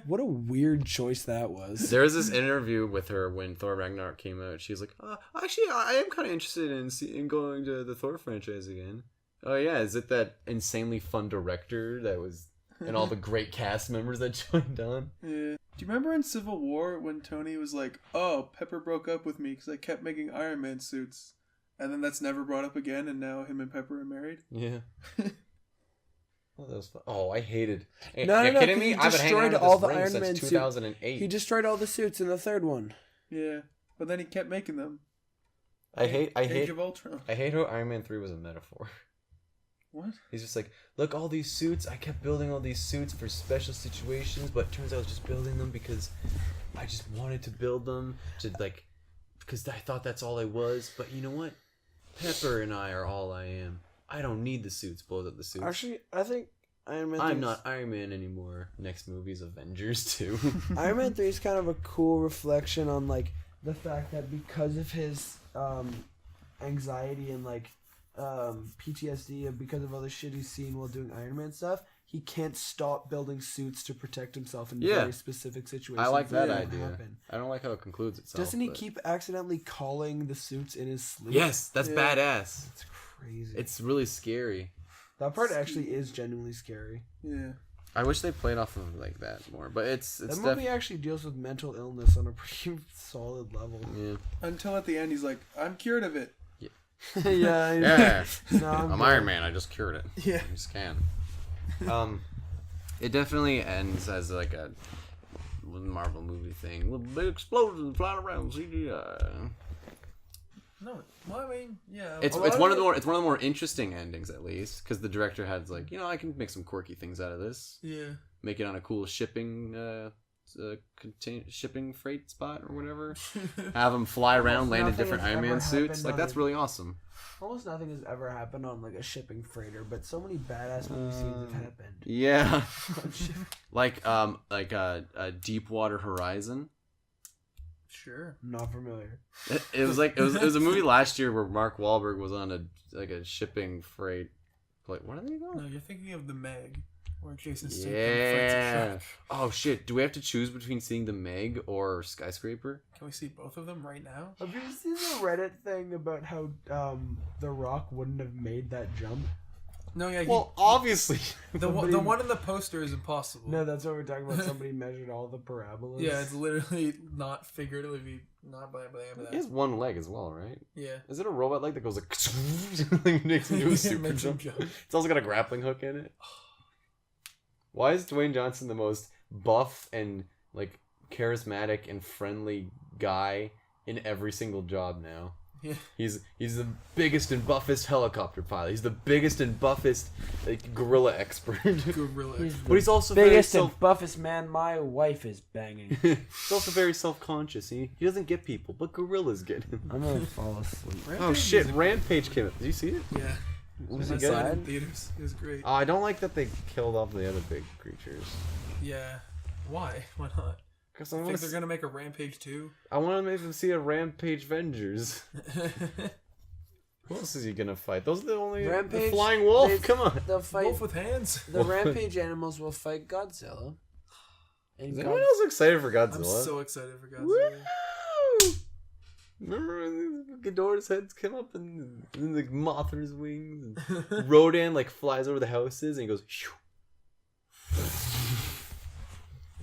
What a weird choice that was. There was this interview with her when Thor Ragnarok came out. She was like, actually, I am kind of interested in going to the Thor franchise again. Oh yeah, is it that insanely fun director that was... and all the great cast members that joined on. Yeah. Do you remember in Civil War when Tony was like, oh, Pepper broke up with me because I kept making Iron Man suits. And then that's never brought up again, and now him and Pepper are married? Yeah. Oh, that was fun. Oh, I hated... No, You're kidding me? He I've been hanging destroyed out all in the this ring Iron since Man 2008. He destroyed all the suits in the third one. Yeah. But then he kept making them. I hate Age of Ultron. I hate how Iron Man 3 was a metaphor. What? He's just like, look, all these suits. I kept building all these suits for special situations, but it turns out I was just building them because I just wanted to build them to like, because I thought that's all I was. But you know what? Pepper and I are all I am. I don't need the suits. Blows up the suits. Actually, I think Iron Man 3 I'm not Iron Man anymore. Next movie's Avengers 2. Iron Man 3 is kind of a cool reflection on like the fact that because of his anxiety and like PTSD and because of all the shit he's seen while doing Iron Man stuff, he can't stop building suits to protect himself in very specific situations. I like that don't idea. happen. I don't like how it concludes itself. Doesn't he keep accidentally calling the suits in his sleep? Yes, that's badass. It's crazy. It's really scary. That part actually is genuinely scary. Yeah. I wish they played off of like that more, but it's That movie actually deals with mental illness on a pretty solid level. yeah. Until at the end, he's like, "I'm cured of it." Yeah. Yeah. No, I'm Iron Man. I just cured it. Yeah. I just can. It definitely ends as like a Marvel movie thing. Little big explosions flying around CGI. No, well, I mean, yeah. It's one of the more interesting endings, at least, because the director had like, I can make some quirky things out of this. Yeah. Make it on a cool shipping shipping freight spot or whatever. Have them fly around, land in different Iron Man suits. Like that's really awesome. Almost nothing has ever happened on like a shipping freighter, but so many badass movie scenes have happened. Yeah. like a Deepwater Horizon. Sure. Not familiar. It was a movie last year where Mark Wahlberg was on a shipping freight. Like what are they called? No, you're thinking of The Meg, where Jason Statham Yeah. fights a shark. Oh shit! Do we have to choose between seeing The Meg or Skyscraper? Can we see both of them right now? Have you seen the Reddit thing about how The Rock wouldn't have made that jump? No, yeah. Well, obviously. The one in the poster is impossible. No, that's what we're talking about. Somebody measured all the parabolas. Yeah, it's literally not figuratively, not by He has one leg as well, right? Yeah. Is it a robot leg that goes like like makes him do a super Makes him jump? jump. It's also got a grappling hook in it. Why is Dwayne Johnson the most buff and like charismatic and friendly guy in every single job now? Yeah. He's the biggest and buffest helicopter pilot. He's the biggest and buffest like, gorilla expert. Gorilla expert. But he's also biggest very and buffest man my wife is banging. He's also very self-conscious. He doesn't get people, but gorillas get him. I'm gonna fall asleep. Oh shit! Rampage came out. Did you see it? Yeah. Was I it saw it in good? theaters. It was great. I don't like that they killed off the other big creatures. Yeah. Why? Why not? Because I think they're gonna make a Rampage 2. I want to make them see a Rampage Vengers. Who else is he gonna fight? Those are the only Rampage, the Flying Wolf. Come on. They'll fight. Wolf with hands. The Rampage animals will fight Godzilla. And Is anyone else excited for Godzilla? I'm so excited for Godzilla. Woo! Remember when Ghidorah's heads come up and the Mothra's wings and Rodan like flies over the houses and he goes. Shoo.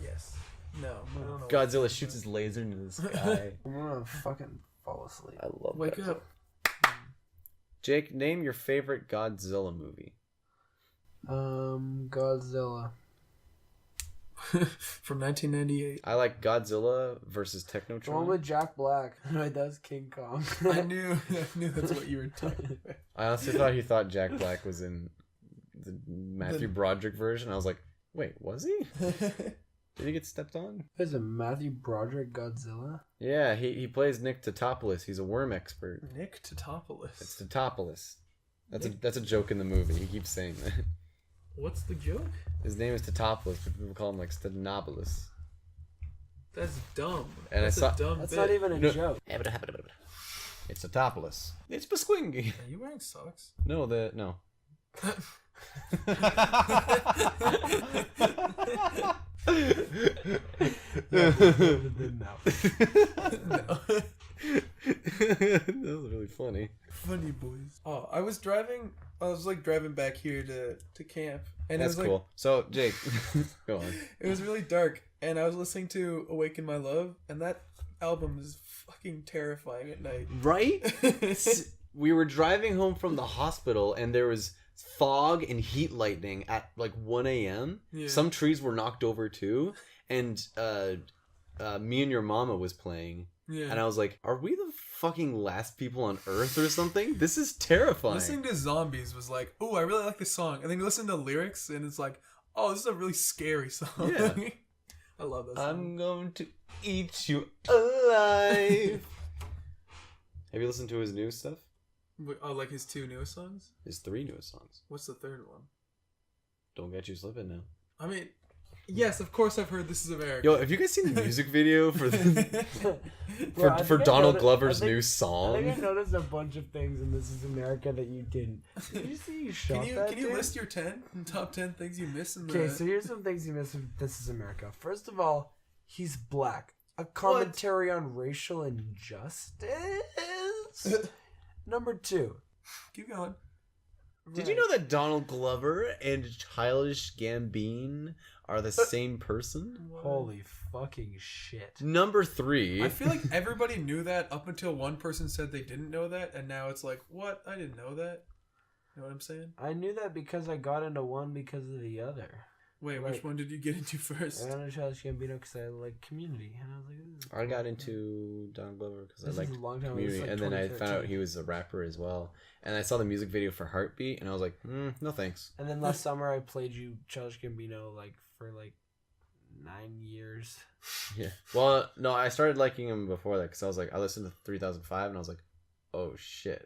Yes. No. I don't know. Godzilla shoots his laser into the sky. I'm gonna fucking fall asleep. I love Wake Godzilla. up. Jake, name your favorite Godzilla movie. Godzilla. From 1998. I like Godzilla versus The one Technotron. with Jack Black. Right, that's King Kong. I knew that's what you were talking about. I honestly thought he thought Jack Black was in the Matthew Broderick version. I was like, wait, was he? Did he get stepped on? There's a Matthew Broderick Godzilla. Yeah, he plays Nick Totopoulos. He's a worm expert. Nick Totopoulos. It's Totopoulos. That's a joke in the movie. He keeps saying that. What's the joke? His name is Totopoulos, but people call him like Stenopolis. That's dumb. And That's I saw a dumb That's bit. not even a No. joke. It's Totopoulos. It's Pasquingy. Are you wearing socks? No. No. That was really funny. Funny boys. Oh, I was driving back here to camp. And That's it was cool. So, Jake, go on. It was really dark, and I was listening to Awaken My Love, and that album is fucking terrifying at night. Right? We were driving home from the hospital, and there was fog and heat lightning at like 1 a.m. Yeah. Some trees were knocked over too, and Me and Your Mama was playing. Yeah. And I was like, are we the fucking last people on Earth or something? This is terrifying. Listening to Zombies was like, oh, I really like this song. And then you listen to the lyrics, and it's like, oh, this is a really scary song. Yeah. I love that song. I'm going to eat you alive. Have you listened to his new stuff? Oh, like his 2 newest songs? His 3 newest songs. What's the third one? Don't Get You Slipping Now. I mean, yes, of course I've heard This Is America. Yo, have you guys seen the music video for Bro, I for think I Donald noticed- Glover's I think- new I song? think I noticed a bunch of things in This Is America that you didn't. Did you see you shot that? Can you dude? list your top 10 things you miss in the... Okay, so here's some things you missed in This Is America. First of all, he's black. A commentary on racial injustice. Number 2. Keep going. Did you know that Donald Glover and Childish Gambino are the same person? Holy fucking shit. Number 3. I feel like everybody knew that up until one person said they didn't know that, and now it's like, what? I didn't know that. You know what I'm saying? I knew that because I got into one because of the other. Wait, which one did you get into first? I got into Childish Gambino because I like Community, and I was like, I got into Donald Glover because I This liked is a long time ago. Community, It was and like then I found out 2013. he was a rapper as well. And I saw the music video for Heartbeat, and I was like, no thanks. And then last summer I played you Childish Gambino like for like 9 years. Yeah. Well, no, I started liking him before that because I was like, I listened to 3005, and I was like, oh shit,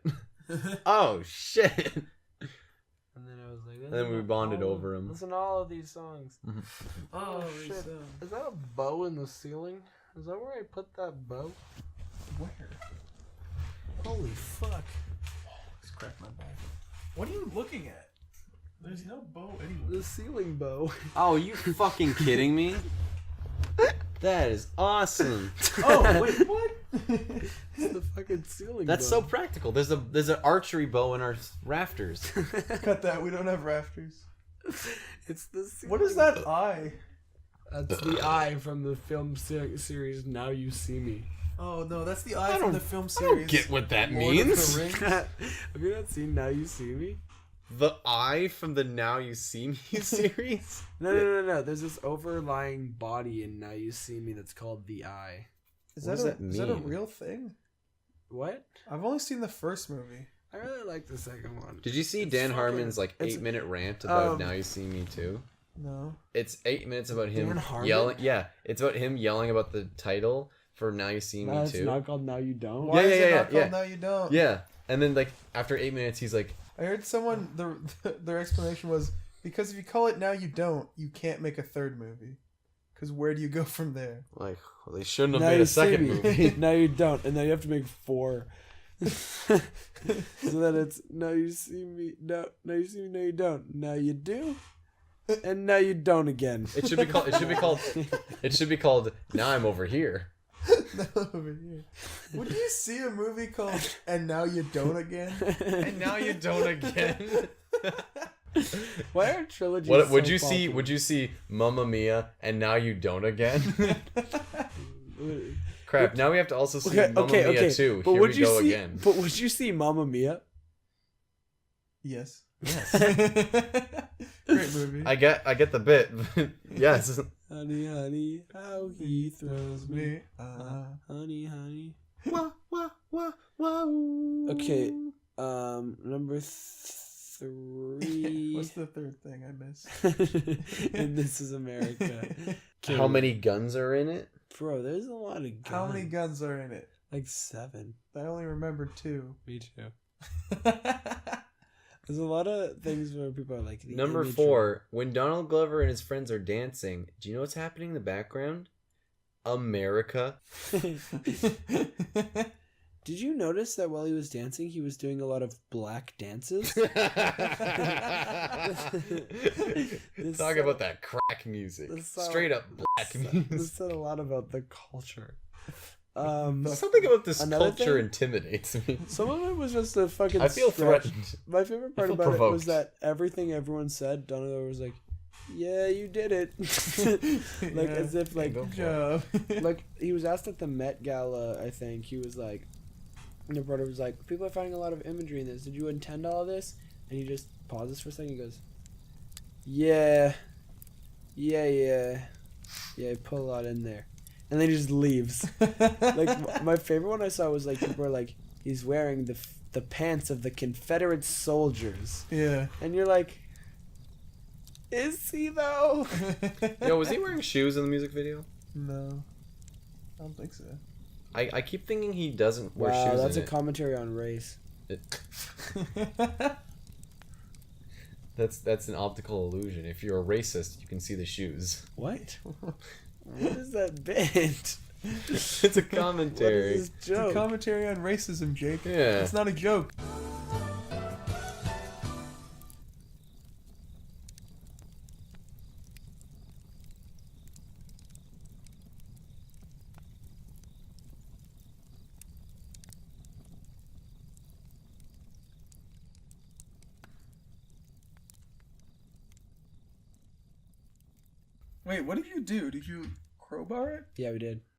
oh shit. And then I was like, And then we bonded over him. Listen to all of these songs. Oh, shit. Is that a bow in the ceiling? Is that where I put that bow? Where? Holy fuck. Just crack my back. What are you looking at? There's no bow anywhere. The ceiling bow. Oh, you fucking kidding me? That is awesome. Oh, wait, what? It's the fucking ceiling That's bow. so practical. There's an archery bow in our rafters. Cut that. We don't have rafters. It's the ceiling What is that eye? That's the eye from the film series Now You See Me. Oh no, that's the eye from the film I series. don't get what that Lord of means. the Rings. Have you not seen Now You See Me? The eye from the Now You See Me series? No. There's this overlying body in Now You See Me that's called the eye. Is What that does a that is that a mean? real thing? What? I've only seen the first movie. I really like the second one. Did you see It's Dan fucking- Harmon's like it's- 8-minute rant about um, Now You See Me too? No. It's 8 minutes about him Dan Harmon? yelling. Yeah, it's about him yelling about the title for Now You See Me No, it's too. not called Now You Don't. Why Yeah, is it yeah, not called yeah. Now You Don't? Yeah, and then like after 8 minutes, he's like, I heard someone their explanation was because if you call it Now You Don't, you can't make a third movie. Because where do you go from there? well, they shouldn't have Now made You a See second Me. movie. Now You Don't, and now you have to make 4. So that it's Now You See Me. No, Now You See Me. Now You Don't. Now You Do. And now you don't again. It should be called. It should be called. It should be called. Now I'm over here. Over here. Would you see a movie called And Now You Don't Again? And now you don't again. Why are trilogies What would so you see? popular? Would you see Mamma Mia and now you don't again? Crap! Now we have to also see Mamma Mia too. But Here would we you go see? again. But would you see Mamma Mia? Yes. Yes. Great movie. I get the bit. Yes. Honey, honey, how he throws me. Honey, honey. Wah, wah, wah, wah. Okay, number 3. What's the third thing I missed? And This Is America. How many guns are in it? Bro, there's a lot of guns. How many guns are in it? Like 7. I only remember 2. Me too. There's a lot of things where people are like... the Number imagery. 4. When Donald Glover and his friends are dancing, do you know what's happening in the background? America. Did you notice that while he was dancing, he was doing a lot of black dances? Talk about that crack music. Straight up black This music. said a lot about the culture. Something about this Another culture thing- intimidates me. Some of it was just a fucking I feel stretch. threatened. My favorite part feel about it was provoked. that everything everyone said, Donald Glover was like, "Yeah, you did it," like Yeah. as if like Go Good job. like he was asked at the Met Gala. I think he was like, the reporter was like, "People are finding a lot of imagery in this. Did you intend all of this?" And he just pauses for a second. And goes, "Yeah, I put a lot in there." And then he just leaves. Like my favorite one I saw was like people were like, he's wearing the pants of the Confederate soldiers, Yeah. and you're like, is he though? Yo, was he wearing shoes in the music video? No. I don't think so. I keep thinking he doesn't wear Wow, shoes that's a in it. commentary on race. That's an optical illusion. If you're a racist, you can see the shoes. What? What is that bit? It's a commentary. What is this It's joke? a commentary on racism, Jake. Yeah. It's not a joke. Wait, what did you do? Did you crowbar it? Yeah, we did.